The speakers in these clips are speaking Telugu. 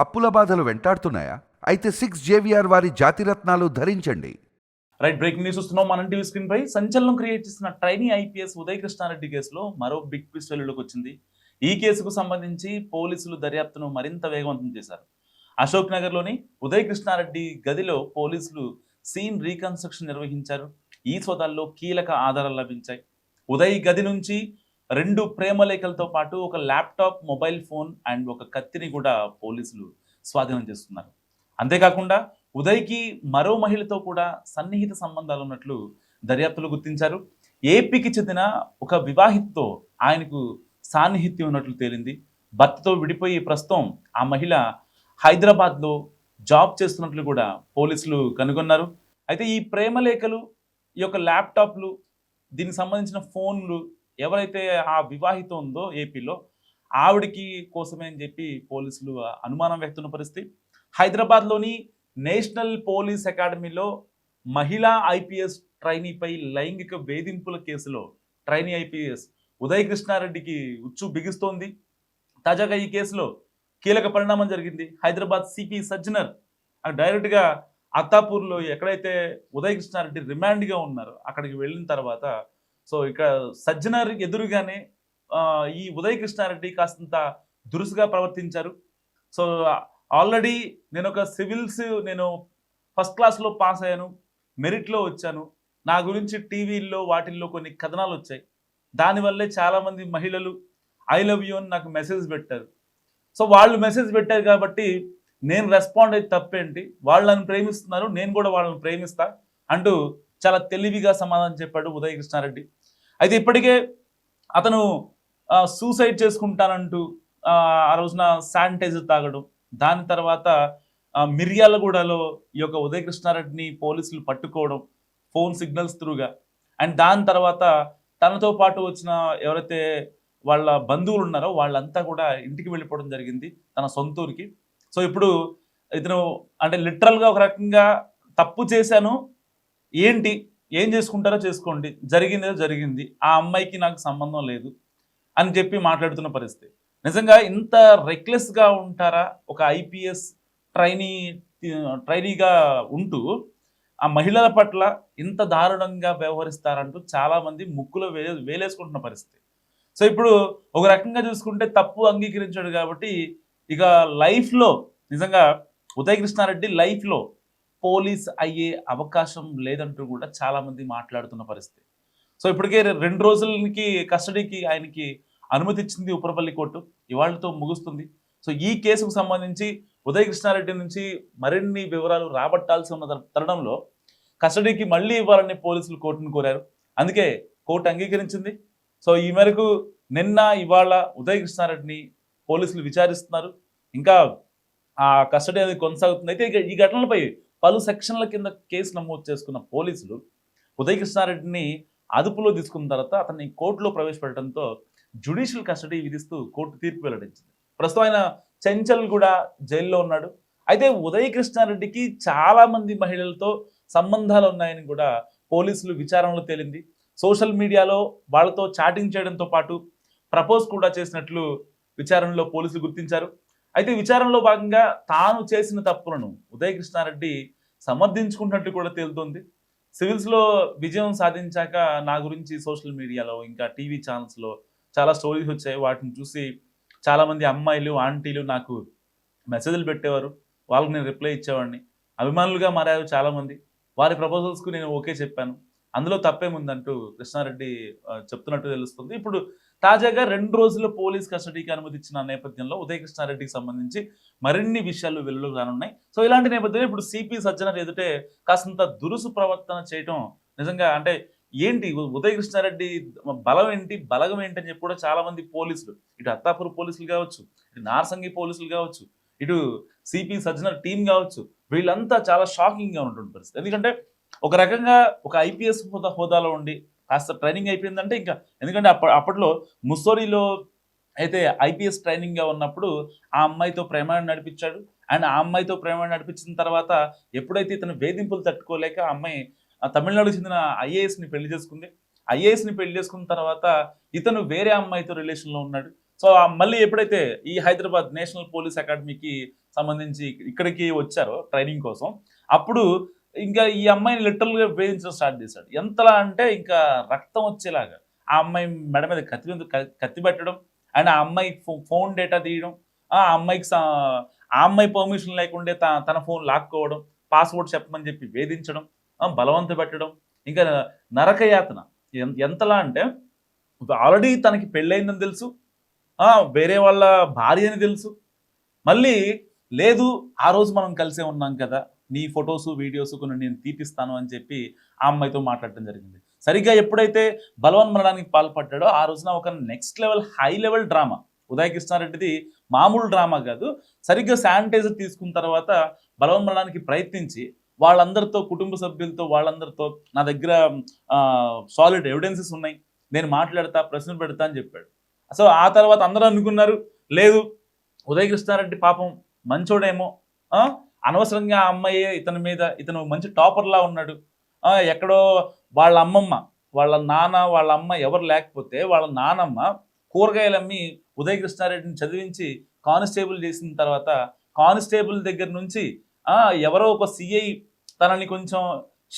అప్పుల బాధలు వెంటాడుతున్నాయా? అయితే 6 JVR వారి జాతిరత్నాలు ధరించండి. రైట్, బ్రేకింగ్ న్యూస్ చూస్తున్నాం మన టీవీ స్క్రీన్ పై. సంచలనం క్రియేట్ చేసిన ట్రైనీ ఐపీఎస్ ఉదయ్ కృష్ణారెడ్డి కేసులో మరో బిగ్ ట్విస్ట్ వెలుగులోకి వచ్చింది. ఈ కేసుకు సంబంధించి పోలీసులు దర్యాప్తును మరింత వేగవంతం చేశారు. అశోక్ నగర్లోని ఉదయ్ కృష్ణారెడ్డి గదిలో పోలీసులు సీన్ రీకన్స్ట్రక్షన్ నిర్వహించారు. ఈ సోదాల్లో కీలక ఆధారాలు లభించాయి. ఉదయ్ గది నుంచి 2 ప్రేమలేఖలతో పాటు ఒక ల్యాప్టాప్, మొబైల్ ఫోన్ అండ్ ఒక కత్తిని కూడా పోలీసులు స్వాధీనం చేస్తున్నారు. అంతేకాకుండా ఉదయ్కి మరో మహిళతో కూడా సన్నిహిత సంబంధాలు ఉన్నట్లు దర్యాప్తులు గుర్తించారు. ఏపీకి చెందిన ఒక వివాహితతో ఆయనకు సాన్నిహిత్యం ఉన్నట్లు తేలింది. భర్తతో విడిపోయి ప్రస్తుతం ఆ మహిళ హైదరాబాద్లో జాబ్ చేస్తున్నట్లు కూడా పోలీసులు కనుగొన్నారు. అయితే ఈ ప్రేమలేఖలు, ఈ యొక్క ల్యాప్టాప్లు, దీనికి సంబంధించిన ఫోన్లు ఎవరైతే ఆ వివాహిత ఉందో ఏపీలో ఆవిడికి కోసమే అని చెప్పి పోలీసులు అనుమానం వ్యక్తున్న పరిస్థితి. హైదరాబాద్లోని నేషనల్ పోలీస్ అకాడమీలో మహిళా ఐపీఎస్ ట్రైనీపై లైంగిక వేధింపుల కేసులో ట్రైనీ ఐపీఎస్ ఉదయ్ కృష్ణారెడ్డికి ఉచ్చు బిగిస్తోంది. తాజాగా ఈ కేసులో కీలక పరిణామం జరిగింది. హైదరాబాద్ సిపి సజ్జనర్ డైరెక్ట్గా అత్తాపూర్లో ఎక్కడైతే ఉదయ్ కృష్ణారెడ్డి రిమాండ్గా ఉన్నారో అక్కడికి వెళ్ళిన తర్వాత సో ఇక్కడ సజ్జనర్ ఎదురుగానే ఈ ఉదయ్ కృష్ణారెడ్డి కాస్తంత దురుసుగా ప్రవర్తించారు. సో ఆల్రెడీ నేను ఒక సివిల్స్ ఫస్ట్ క్లాస్లో పాస్ అయ్యాను, మెరిట్లో వచ్చాను, నా గురించి టీవీల్లో వాటిల్లో కొన్ని కథనాలు వచ్చాయి. దానివల్లే చాలామంది మహిళలు ఐ లవ్ యూ అని నాకు మెసేజ్ పెట్టారు. సో వాళ్ళు మెసేజ్ పెట్టారు కాబట్టి నేను రెస్పాండ్ అయితే తప్పేంటి, వాళ్ళు నన్ను ప్రేమిస్తున్నారు, నేను కూడా వాళ్ళని ప్రేమిస్తా అంటూ చాలా తెలివిగా సమాధానం చెప్పాడు ఉదయ్ కృష్ణారెడ్డి. అయితే ఇప్పటికే అతను సూసైడ్ చేసుకుంటానంటూ ఆ రోజున శానిటైజర్ తాగడం, దాని తర్వాత మిర్యాలగూడలో ఈ యొక్క ఉదయ్ కృష్ణారెడ్డిని పోలీసులు పట్టుకోవడం ఫోన్ సిగ్నల్స్ త్రూగా, అండ్ దాని తర్వాత తనతో పాటు వచ్చిన ఎవరైతే వాళ్ళ బంధువులు ఉన్నారో వాళ్ళంతా కూడా ఇంటికి వెళ్ళిపోవడం జరిగింది తన సొంత ఊరికి. సో ఇప్పుడు ఇతను అంటే లిటరల్గా ఒక రకంగా తప్పు చేశాను, ఏంటి ఏం చేసుకుంటారో చేసుకోండి, జరిగిందేదో జరిగింది, ఆ అమ్మాయికి నాకు సంబంధం లేదు అని చెప్పి మాట్లాడుతున్న పరిస్థితి. నిజంగా ఇంత రెక్లెస్గా ఉంటారా ఒక ఐపీఎస్ ట్రైనీగా ఉంటూ ఆ మహిళల పట్ల ఇంత దారుణంగా వ్యవహరిస్తారంటూ చాలామంది ముక్కులో వేలేసుకుంటున్న పరిస్థితి. సో ఇప్పుడు ఒక రకంగా చూసుకుంటే తప్పు అంగీకరించాడు కాబట్టి ఇక లైఫ్లో నిజంగా ఉదయ్ కృష్ణారెడ్డి లైఫ్లో పోలీస్ అయ్యే అవకాశం లేదంటూ కూడా చాలామంది మాట్లాడుతున్న పరిస్థితి. సో ఇప్పటికే 2 రోజులకి కస్టడీకి ఆయనకి అనుమతి ఇచ్చింది ఉప్పరపల్లి కోర్టు, ఇవాళతో ముగుస్తుంది. సో ఈ కేసుకు సంబంధించి ఉదయ్ కృష్ణారెడ్డి నుంచి మరిన్ని వివరాలు రాబట్టాల్సి ఉన్న తరుణంలో కస్టడీకి మళ్ళీ ఇవ్వాలని పోలీసులు కోర్టును కోరారు. అందుకే కోర్టు అంగీకరించింది. సో ఈ మేరకు నిన్న ఇవాళ ఉదయ్ కృష్ణారెడ్డిని పోలీసులు విచారిస్తున్నారు. ఇంకా ఆ కస్టడీ అనేది కొనసాగుతుంది. అయితే ఈ ఘటనలపై పలు సెక్షన్ల కింద కేసు నమోదు చేసుకున్న పోలీసులు ఉదయ్ కృష్ణారెడ్డిని అదుపులో తీసుకున్న తర్వాత అతన్ని కోర్టులో ప్రవేశపెట్టడంతో జ్యుడిషియల్ కస్టడీ విధిస్తూ కోర్టు తీర్పు వెల్లడించింది. ప్రస్తుతం ఆయన చెంచల్ కూడా జైల్లో ఉన్నాడు. అయితే ఉదయ్ కృష్ణారెడ్డికి చాలా మంది మహిళలతో సంబంధాలు ఉన్నాయని కూడా పోలీసులు విచారణలో తేలింది. సోషల్ మీడియాలో వాళ్ళతో చాటింగ్ చేయడంతో పాటు ప్రపోజ్ కూడా చేసినట్లు విచారణలో పోలీసులు గుర్తించారు. అయితే విచారణలో భాగంగా తాను చేసిన తప్పులను ఉదయ్ కృష్ణారెడ్డి సమర్థించుకున్నట్టు కూడా తేలుతోంది. సివిల్స్లో విజయం సాధించాక నా గురించి సోషల్ మీడియాలో ఇంకా టీవీ ఛానల్స్లో చాలా స్టోరీస్ వచ్చాయి. వాటిని చూసి చాలామంది అమ్మాయిలు, ఆంటీలు నాకు మెసేజ్లు పెట్టేవారు, వాళ్ళకి నేను రిప్లై ఇచ్చేవాడిని. అభిమానులుగా మారారు చాలామంది. వారి ప్రపోజల్స్కు నేను ఓకే చెప్పాను, అందులో తప్పేముందంటూ కృష్ణారెడ్డి చెప్తున్నట్టు తెలుస్తుంది. ఇప్పుడు తాజాగా 2 రోజుల పోలీస్ కస్టడీకి అనుమతి ఇచ్చిన నేపథ్యంలో ఉదయ్ కృష్ణారెడ్డికి సంబంధించి మరిన్ని విషయాలు వెలుగులోకి రానున్నాయి. సో ఇలాంటి నేపథ్యంలో ఇప్పుడు సిపి సజ్జనర్ ఎదుటే కాస్తంత దురుసు ప్రవర్తన చేయటం నిజంగా అంటే ఏంటి ఉదయ్ కృష్ణారెడ్డి బలం ఏంటి, బలగం ఏంటి అని చెప్పి కూడా చాలామంది పోలీసులు, ఇటు అత్తాపూర్ పోలీసులు కావచ్చు, ఇటు నార్సంగి పోలీసులు కావచ్చు, ఇటు సిపి సజ్జనర్ టీం కావచ్చు, వీళ్ళంతా చాలా షాకింగ్గా ఉంటుంది పరిస్థితి. ఎందుకంటే ఒక రకంగా ఒక ఐపీఎస్ హోదాలో ఉండి కాస్త ట్రైనింగ్ అయిపోయిందంటే ఇంకా, ఎందుకంటే అప్పట్లో ముస్సోరీలో అయితే ఐపీఎస్ ట్రైనింగ్గా ఉన్నప్పుడు ఆ అమ్మాయితో ప్రేమాన్ని నడిపించాడు. అండ్ ఆ అమ్మాయితో ప్రేమాన్ని నడిపించిన తర్వాత ఎప్పుడైతే ఇతను వేధింపులు తట్టుకోలేక ఆ అమ్మాయి తమిళనాడుకు చెందిన ఐఏఎస్ని పెళ్లి చేసుకుంది. ఐఏఎస్ని పెళ్లి చేసుకున్న తర్వాత ఇతను వేరే అమ్మాయితో రిలేషన్లో ఉన్నాడు. సో మళ్ళీ ఎప్పుడైతే ఈ హైదరాబాద్ నేషనల్ పోలీస్ అకాడమీకి సంబంధించి ఇక్కడికి వచ్చారో ట్రైనింగ్ కోసం, అప్పుడు ఇంకా ఈ అమ్మాయిని లిటరల్గా వేధించడం స్టార్ట్ చేశాడు. ఎంతలా అంటే ఇంకా రక్తం వచ్చేలాగా ఆ అమ్మాయి మెడ మీద కత్తి పెట్టడం అండ్ ఆ అమ్మాయి ఫోన్ డేటా తీయడం, ఆ అమ్మాయికి ఆ అమ్మాయి పర్మిషన్ లేకుండే తన ఫోన్ లాక్కోవడం, పాస్వర్డ్ చెప్పమని చెప్పి వేధించడం, బలవంత పెట్టడం, ఇంకా నరకయాతన. ఎంతలా అంటే ఆల్రెడీ తనకి పెళ్ళయిందని తెలుసు, వేరే వాళ్ళ భార్య అని తెలుసు, మళ్ళీ లేదు ఆ రోజు మనం కలిసే ఉన్నాం కదా, నీ ఫొటోస్ వీడియోస్ కొన్ని నేను తీపిస్తాను అని చెప్పి ఆ అమ్మాయితో మాట్లాడటం జరిగింది. సరిగ్గా ఎప్పుడైతే బలవన్మరణానికి పాల్పడ్డాడో ఆ రోజున ఒక next level high level drama Uday కృష్ణారెడ్డిది, మామూలు డ్రామా కాదు. సరిగ్గా శానిటైజర్ తీసుకున్న తర్వాత బలవన్మరణానికి ప్రయత్నించి వాళ్ళందరితో, కుటుంబ సభ్యులతో వాళ్ళందరితో నా దగ్గర సాలిడ్ ఎవిడెన్సెస్ ఉన్నాయి, నేను మాట్లాడతా, ప్రశ్నలు పెడతా అని చెప్పాడు. సో ఆ తర్వాత అందరూ అనుకున్నారు లేదు ఉదయ్ కృష్ణారెడ్డి పాపం మంచోడేమో, అనవసరంగా ఆ అమ్మాయి ఇతను మంచి టాపర్లా ఉన్నాడు, ఎక్కడో వాళ్ళ అమ్మమ్మ, వాళ్ళ నాన్న, వాళ్ళ అమ్మ ఎవరు లేకపోతే వాళ్ళ నానమ్మ కూరగాయలు అమ్మి ఉదయ్ కృష్ణారెడ్డిని చదివించి కానిస్టేబుల్ చేసిన తర్వాత కానిస్టేబుల్ దగ్గర నుంచి ఎవరో ఒక సిఐ తనని కొంచెం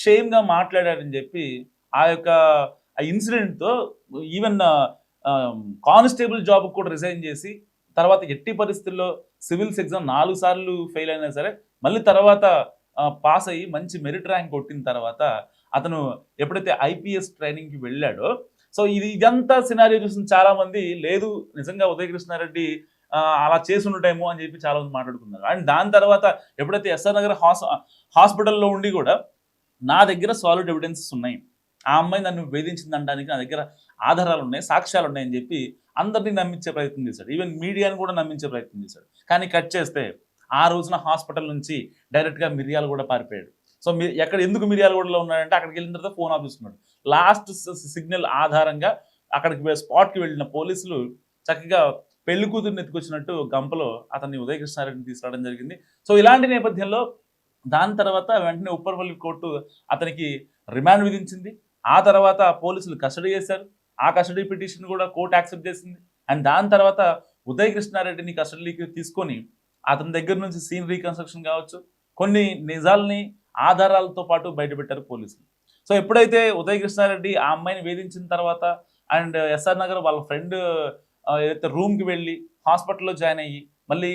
షేమ్గా మాట్లాడాడని చెప్పి ఆ యొక్క ఆ ఇన్సిడెంట్తో ఈవెన్ కానిస్టేబుల్ జాబ్ కూడా రిజైన్ చేసి తర్వాత ఎట్టి పరిస్థితుల్లో సివిల్స్ ఎగ్జామ్ 4 సార్లు ఫెయిల్ అయినా సరే మళ్ళీ తర్వాత పాస్ అయ్యి మంచి మెరిట్ ర్యాంక్ కొట్టిన తర్వాత అతను ఎప్పుడైతే ఐపీఎస్ ట్రైనింగ్కి వెళ్ళాడో, సో ఇదంతా సినారియో చూసిన చాలా మంది లేదు నిజంగా ఉదయ్ కృష్ణారెడ్డి అలా చేసి ఉండటేమో అని చెప్పి చాలా మంది మాట్లాడుకున్నారు. అండ్ దాని తర్వాత ఎప్పుడైతే ఎస్ఆర్ నగర్ హాస్పిటల్లో ఉండి కూడా నా దగ్గర సాలిడ్ ఎవిడెన్సెస్ ఉన్నాయి, ఆ అమ్మాయి నన్ను వేధించింది అనడానికి నా దగ్గర ఆధారాలు ఉన్నాయి, సాక్ష్యాలు ఉన్నాయని చెప్పి అందరినీ నమ్మించే ప్రయత్నం చేశాడు. ఈవెన్ మీడియాని కూడా నమ్మించే ప్రయత్నం చేశాడు. కానీ కట్ చేస్తే ఆ రోజున హాస్పిటల్ నుంచి డైరెక్ట్గా మిర్యాల కూడా పారిపోయాడు. సో ఎందుకు మిర్యాలగూడలో ఉన్నాడంటే అక్కడికి వెళ్ళిన తర్వాత ఫోన్ ఆఫ్ చేసుకున్నాడు. లాస్ట్ సిగ్నల్ ఆధారంగా అక్కడికి స్పాట్కి వెళ్ళిన పోలీసులు చక్కగా పెళ్లి కూతురుని ఎత్తుకొచ్చినట్టు గంపలో అతన్ని ఉదయ్ కృష్ణారెడ్డిని తీసుకురావడం జరిగింది. సో ఇలాంటి నేపథ్యంలో దాని తర్వాత వెంటనే ఉప్పర్పల్లి కోర్టు అతనికి రిమాండ్ విధించింది. ఆ తర్వాత పోలీసులు కస్టడీ చేశారు. ఆ కస్టడీ పిటిషన్ కూడా కోర్టు యాక్సెప్ట్ చేసింది. అండ్ దాని తర్వాత ఉదయ్ కృష్ణారెడ్డిని కస్టడీకి తీసుకొని అతని దగ్గర నుంచి సీన్ రీకన్స్ట్రక్షన్ కావచ్చు, కొన్ని నిజాలని ఆధారాలతో పాటు బయటపెట్టారు పోలీసులు. సో ఎప్పుడైతే ఉదయ్ కృష్ణారెడ్డి ఆ అమ్మాయిని వేధించిన తర్వాత అండ్ ఎస్ఆర్ నగర్ వాళ్ళ ఫ్రెండ్ ఏదైతే రూమ్కి వెళ్ళి హాస్పిటల్లో జాయిన్ అయ్యి మళ్ళీ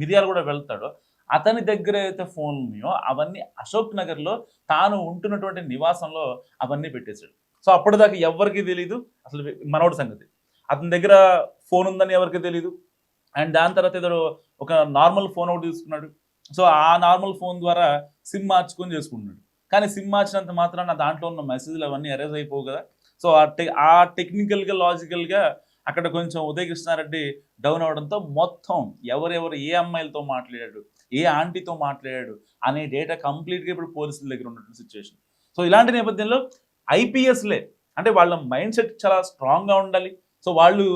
మిర్యాలు కూడా వెళ్తాడో, అతని దగ్గర అయితే ఫోన్లు ఉన్నాయో అవన్నీ అశోక్ నగర్లో తాను ఉంటున్నటువంటి నివాసంలో అవన్నీ పెట్టేశాడు. సో అప్పటిదాకా ఎవరికి తెలీదు అసలు మనోడి సంగతి, అతని దగ్గర ఫోన్ ఉందని ఎవరికి తెలీదు. అండ్ దాని తర్వాత ఏదో ఒక నార్మల్ ఫోన్ ఒకటి తీసుకున్నాడు. సో ఆ నార్మల్ ఫోన్ ద్వారా సిమ్ మార్చుకొని చేసుకుంటున్నాడు. కానీ సిమ్ మార్చినంత మాత్రాన దాంట్లో ఉన్న మెసేజ్లు అవన్నీ ఎరేజ్ అయిపోవు కదా. సో ఆ టెక్నికల్గా లాజికల్గా అక్కడ కొంచెం ఉదయ్ కృష్ణారెడ్డి డౌన్ అవడంతో మొత్తం ఎవరెవరు ఏ అమ్మాయిలతో మాట్లాడాడు, ఏ ఆంటీతో మాట్లాడాడు అనే డేటా కంప్లీట్గా ఇప్పుడు పోలీసుల దగ్గర ఉన్నటువంటి సిచ్యువేషన్. సో ఇలాంటి నేపథ్యంలో ఐపీఎస్లే అంటే వాళ్ళ మైండ్ సెట్ చాలా స్ట్రాంగ్గా ఉండాలి. సో వాళ్ళు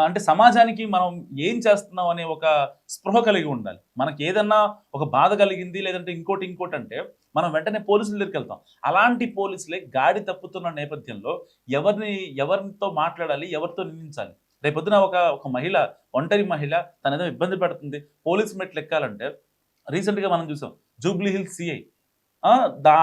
అంటే సమాజానికి మనం ఏం చేస్తున్నాం అనే ఒక స్పృహ కలిగి ఉండాలి. మనకి ఏదన్నా ఒక బాధ కలిగింది లేదంటే ఇంకోటి అంటే మనం వెంటనే పోలీసుల దగ్గరికి వెళ్తాం. అలాంటి పోలీసులే గాడి తప్పుతున్న నేపథ్యంలో ఎవరితో మాట్లాడాలి, ఎవరితో నిందించాలి. రేపొద్దున ఒక మహిళ, ఒంటరి మహిళ తన ఏదో ఇబ్బంది పడుతుంది, పోలీసు మెట్లు ఎక్కాలంటే రీసెంట్గా మనం చూసాం జూబ్లీ హిల్స్ సిఐ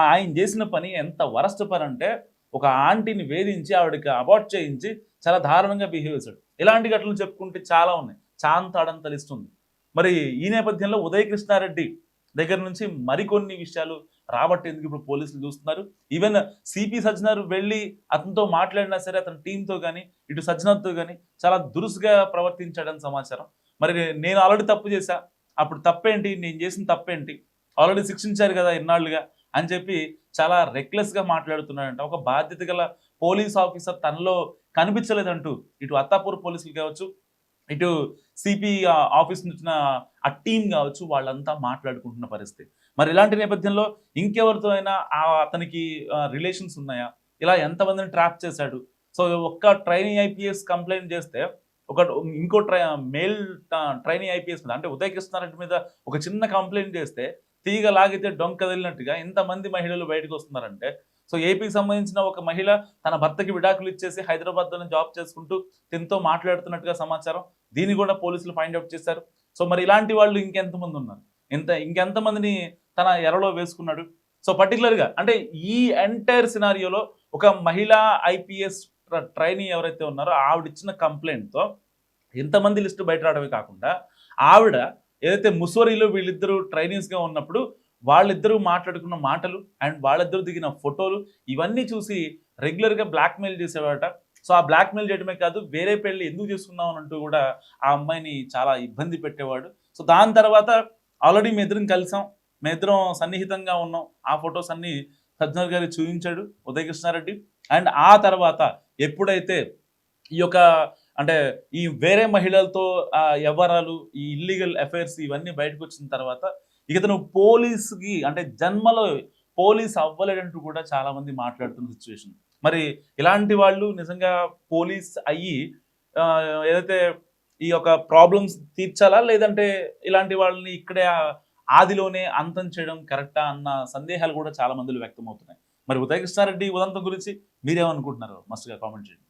ఆయన చేసిన పని ఎంత వరస్ట్ పని అంటే ఒక ఆంటీని వేధించి ఆవిడకి అబార్ట్ చేయించి చాలా దారుణంగా బిహేవ్ చేశాడు. ఇలాంటి ఘటనలు చెప్పుకుంటే చాలా ఉన్నాయి, చాంతాడంత లిస్ట్ ఉంది. మరి ఈ నేపథ్యంలో ఉదయ్ కృష్ణారెడ్డి దగ్గర నుంచి మరికొన్ని విషయాలు రాబట్టేందుకు ఇప్పుడు పోలీసులు చూస్తున్నారు. ఈవెన్ సిపి సజ్జనర్ వెళ్ళి అతనితో మాట్లాడినా సరే అతని టీంతో కానీ ఇటు సజ్జనర్తో కానీ చాలా దురుసుగా ప్రవర్తించాడని సమాచారం. మరి నేను ఆల్రెడీ తప్పు చేశా, అప్పుడు తప్పేంటి, నేను చేసిన తప్పేంటి, ఆల్రెడీ శిక్షించారు కదా ఇన్నాళ్ళుగా అని చెప్పి చాలా రెక్లెస్గా మాట్లాడుతున్నాడంట. ఒక బాధ్యత గల పోలీస్ ఆఫీసర్ తనలో కనిపించలేదంటూ ఇటు అత్తాపూర్ పోలీసులు కావచ్చు, ఇటు సిపి ఆఫీస్ నుంచి వచ్చిన ఆ టీం కావచ్చు, వాళ్ళంతా మాట్లాడుకుంటున్న పరిస్థితి. మరి ఇలాంటి నేపథ్యంలో ఇంకెవరితో అయినా అతనికి రిలేషన్స్ ఉన్నాయా, ఇలా ఎంతమందిని ట్రాప్ చేశాడు. సో ఒక్క ట్రైనింగ్ ఐపీఎస్ కంప్లైంట్ చేస్తే ఇంకో మేల్ ట్రైనింగ్ ఐపీఎస్ మీద అంటే ఉదయ్ కృష్ణారెడ్డి మీద ఒక చిన్న కంప్లైంట్ చేస్తే తీగ లాగితే డొంక కదిలినట్టుగా ఎంతమంది మహిళలు బయటకు వస్తున్నారంటే, సో ఏపీకి సంబంధించిన ఒక మహిళ తన భర్తకి విడాకులు ఇచ్చేసి హైదరాబాద్లోనే జాబ్ చేసుకుంటూ తినతో మాట్లాడుతున్నట్టుగా సమాచారం. దీన్ని కూడా పోలీసులు ఫైండ్ అవుట్ చేశారు. సో మరి ఇలాంటి వాళ్ళు ఇంకెంతమంది ఉన్నారు, ఇంకెంతమందిని తన ఎరలో వేసుకున్నాడు. సో పర్టికులర్గా అంటే ఈ ఎంటైర్ సినారియోలో ఒక మహిళా ఐపీఎస్ ట్రైనీ ఎవరైతే ఉన్నారో ఆవిడ ఇచ్చిన కంప్లైంట్తో ఇంతమంది లిస్టు బయట రావడమే కాకుండా ఆవిడ ఏదైతే ముస్వరిలో వీళ్ళిద్దరూ ట్రైనీస్గా ఉన్నప్పుడు వాళ్ళిద్దరూ మాట్లాడుకున్న మాటలు అండ్ వాళ్ళిద్దరూ దిగిన ఫోటోలు ఇవన్నీ చూసి రెగ్యులర్గా బ్లాక్మెయిల్ చేసేవాట. సో ఆ బ్లాక్మెయిల్ చేయడమే కాదు, వేరే పెళ్లి ఎందుకు చేసుకున్నాం అని అంటూ కూడా ఆ అమ్మాయిని చాలా ఇబ్బంది పెట్టేవాడు. సో దాని తర్వాత ఆల్రెడీ మీ ఇద్దరం కలిసాం, మీ ఇద్దరం సన్నిహితంగా ఉన్నాం, ఆ ఫొటోస్ అన్ని సజ్జనర్ గారికి చూపించాడు ఉదయ్ కృష్ణారెడ్డి. అండ్ ఆ తర్వాత ఎప్పుడైతే ఈ యొక్క అంటే ఈ వేరే మహిళలతో వ్యవహారాలు, ఈ ఇల్లీగల్ అఫైర్స్ ఇవన్నీ బయటకు వచ్చిన తర్వాత ఇక తను పోలీస్కి అంటే జన్మలో పోలీస్ అవ్వలేడంటూ కూడా చాలా మంది మాట్లాడుతున్న సిచ్యువేషన్. మరి ఇలాంటి వాళ్ళు నిజంగా పోలీస్ అయ్యి ఏదైతే ఈ యొక్క ప్రాబ్లమ్స్ తీర్చాలా, లేదంటే ఇలాంటి వాళ్ళని ఇక్కడే ఆదిలోనే అంతం చేయడం కరెక్టా అన్న సందేహాలు కూడా చాలా మందిలో వ్యక్తం అవుతున్నాయి. మరి ఉదయ్ కృష్ణారెడ్డి ఉదంతం గురించి మీరేమనుకుంటున్నారు? మస్తుగా కామెంట్ చేయండి.